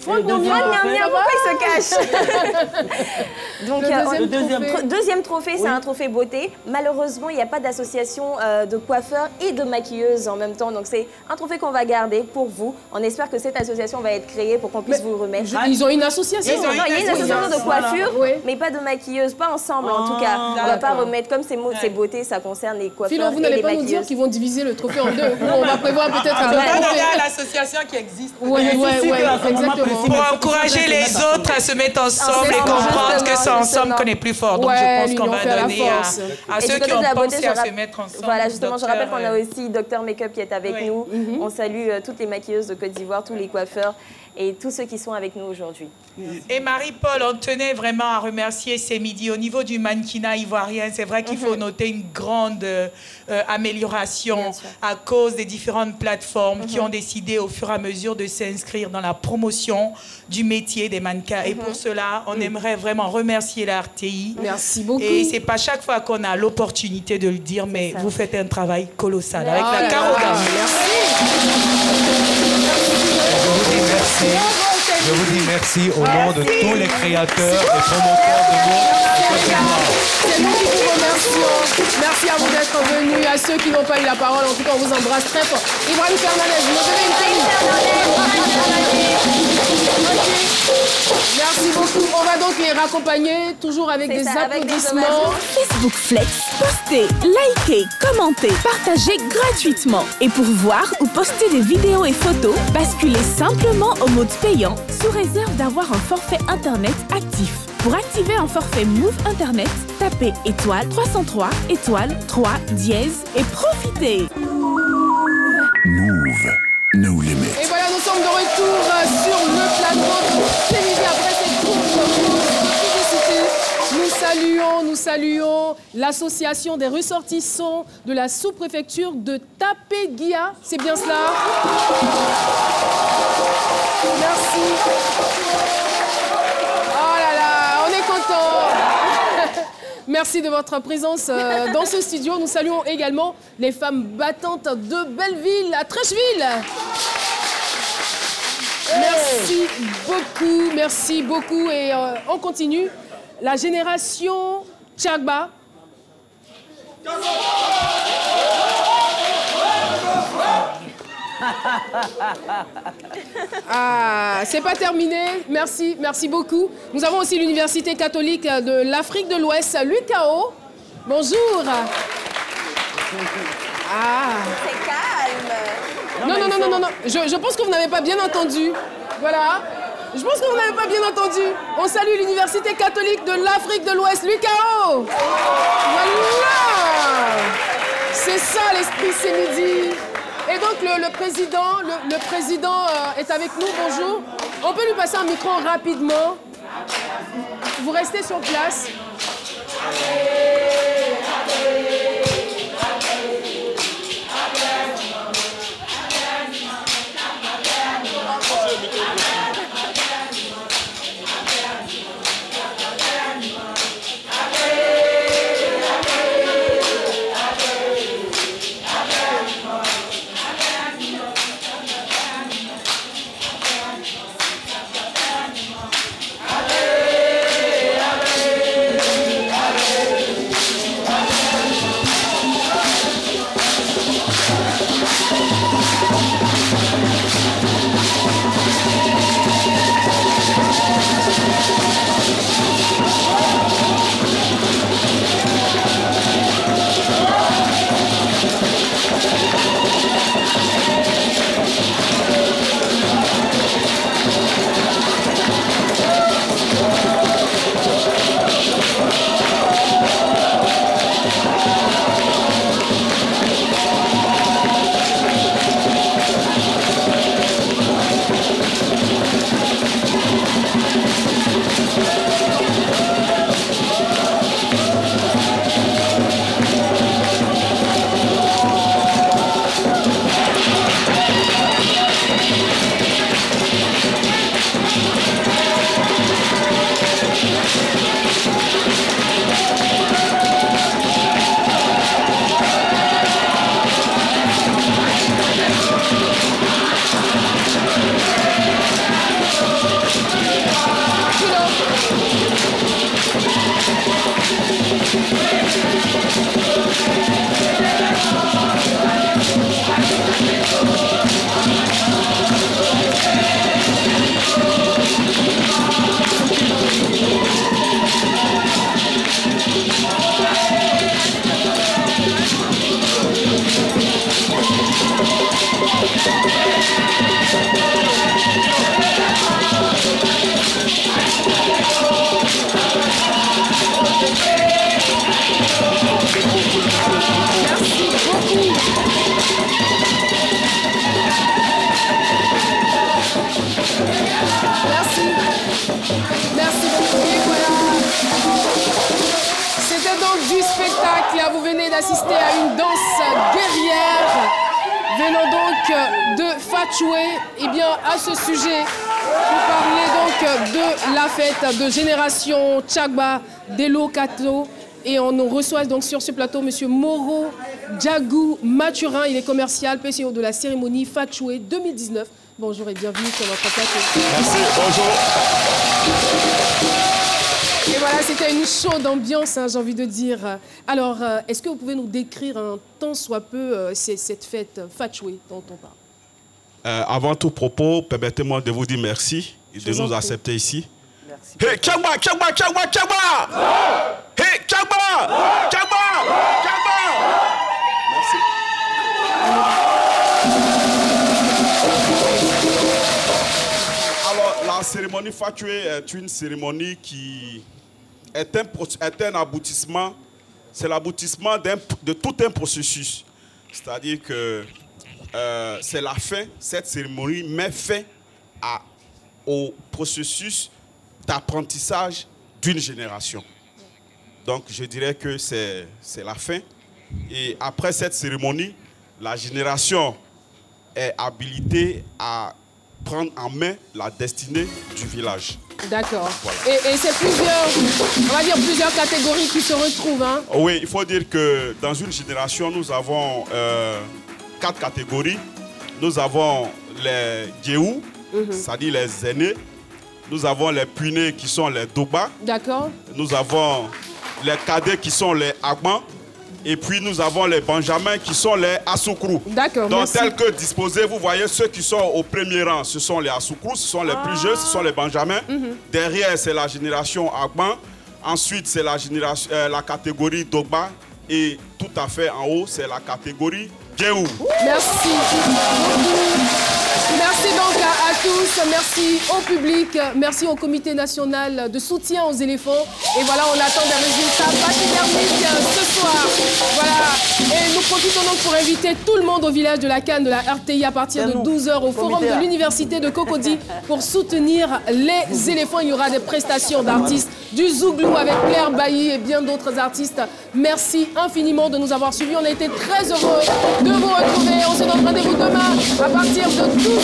Pourquoi
il se cache? Donc,
le
deuxième trophée, c'est un trophée beauté. Malheureusement, il n'y a pas d'association de coiffeurs et de maquilleuses en même temps. Donc, c'est un trophée qu'on va garder pour vous. On espère que cette association va être créée pour qu'on puisse vous le remettre.
Ils ont une association.
Il y a une association de coiffure, mais pas de maquilleuses, pas ensemble en tout cas. On ne va pas remettre, comme c'est beauté, ça concerne les coiffeurs
Philo, vous
et
n'allez
les
pas nous
maquilleuses.
dire qu'ils vont diviser le trophée en deux. On va prévoir peut-être un trophée.
L'association qui existe.
Oui, exactement.
Pour encourager les autres à se mettre ensemble et comprendre que c'est ensemble qu'on est plus fort. Donc je pense qu'on va donner à ceux qui ont pensé à se mettre ensemble.
Voilà, justement, je rappelle qu'on a aussi Dr Makeup qui est avec nous. On salue toutes les maquilleuses de Côte d'Ivoire, tous les coiffeurs et tous ceux qui sont avec nous aujourd'hui.
Et Marie-Paul, on tenait vraiment à remercier Midi. Au niveau du mannequinat ivoirien, c'est vrai qu'il faut noter une grande amélioration à cause des différentes plateformes qui ont décidé au fur et à mesure de s'inscrire dans la promotion du métier des mannequins. Et pour cela, on aimerait vraiment remercier la RTI.
Merci beaucoup.
Et c'est pas chaque fois qu'on a l'opportunité de le dire, mais vous faites un travail colossal avec la Caroga.
Je vous dis merci au nom de tous les créateurs et promoteurs de mode.
C'est nous qui vous remercions. Merci à vous d'être venus. À ceux qui n'ont pas eu la parole, en tout cas, on vous embrasse très fort. Ibrahim Fernandez, vous me donnez une Merci beaucoup. On va donc les raccompagner, toujours avec des applaudissements.
Facebook Flex, postez, likez, commentez, partagez gratuitement. Et pour voir ou poster des vidéos et photos, basculez simplement au mode payant sous réserve d'avoir un forfait Internet actif. Pour activer un forfait Move Internet, tapez étoile 303 étoile 3 dièse et profitez.
Move, no limit.
Et voilà, nous sommes de retour sur le plateau de Midi après cette courte publicité. Nous saluons l'association des ressortissants de la sous-préfecture de Tapé-Guia. C'est bien cela? Merci. Oh là là, on est content. Merci de votre présence dans ce studio. Nous saluons également les femmes battantes de Belleville à Trècheville. Merci beaucoup et on continue. La génération Tchagba. Ah, c'est pas terminé. Merci beaucoup. Nous avons aussi l'Université catholique de l'Afrique de l'Ouest, l'UCAO. Bonjour. Ah.
C'est calme.
Non. Je pense que vous n'avez pas bien entendu. Voilà. Je pense que vous n'avez pas bien entendu. On salue l'Université catholique de l'Afrique de l'Ouest, l'UCAO. Voilà. C'est ça l'esprit Midi. Et donc le président est avec nous. Bonjour. On peut lui passer un micro rapidement. Vous restez sur place. d'assister à une danse guerrière venant donc de Fatchoué. Eh bien, à ce sujet, vous parlez donc de la fête de Génération Tchagba d'Elo Kato. Et on nous reçoit donc sur ce plateau M. Moro Djagou Mathurin. Il est commercial, PCO de la cérémonie Fatchoué 2019. Bonjour et bienvenue sur notre plateau.
Merci, bonjour.
Et voilà, c'était une chaude ambiance, hein, j'ai envie de dire. Alors, est-ce que vous pouvez nous décrire un tant soit peu cette fête Fatchoué dont on parle?
Avant tout propos, permettez-moi de vous dire merci et de nous accepter ici.
Merci.
Hey, Tchagba, Tchagba, Tchagba, Tchagba! Hey, Tchagba! Tchagba! Tchagba! Merci. Alors, la cérémonie Fatchoué est une cérémonie qui est un aboutissement, c'est l'aboutissement de tout un processus. C'est-à-dire que c'est la fin, cette cérémonie met fin au processus d'apprentissage d'une génération. Donc je dirais que c'est la fin. Et après cette cérémonie, la génération est habilitée à prendre en main la destinée du village.
D'accord.
Voilà.
Et c'est plusieurs catégories qui se retrouvent. Hein?
Oui, il faut dire que dans une génération, nous avons 4 catégories. Nous avons les Djéhou, c'est-à-dire les aînés. Nous avons les Punés qui sont les Doba.
D'accord.
Nous avons les cadets qui sont les Agban. Et puis nous avons les Benjamins qui sont les Asoukrou.
D'accord.
Donc tel que disposés, vous voyez ceux qui sont au premier rang, ce sont les Asoukrou, ce sont les plus jeunes, ce sont les Benjamins. Derrière, c'est la génération Agban. Ensuite, c'est la catégorie Dogba. Et tout à fait en haut, c'est la catégorie Djéhou.
Merci. Merci donc à tous, merci au public, merci au comité national de soutien aux éléphants. Et voilà, on attend des résultats pachydermiques ce soir. Voilà, et nous profitons donc pour inviter tout le monde au village de la Canne de la RTI à partir de 12h au forum de l'université de Cocody pour soutenir les éléphants. Il y aura des prestations d'artistes, du Zouglou avec Claire Bailly et bien d'autres artistes. Merci infiniment de nous avoir suivis. On a été très heureux de vous retrouver. On se donne rendez-vous demain à partir de 12h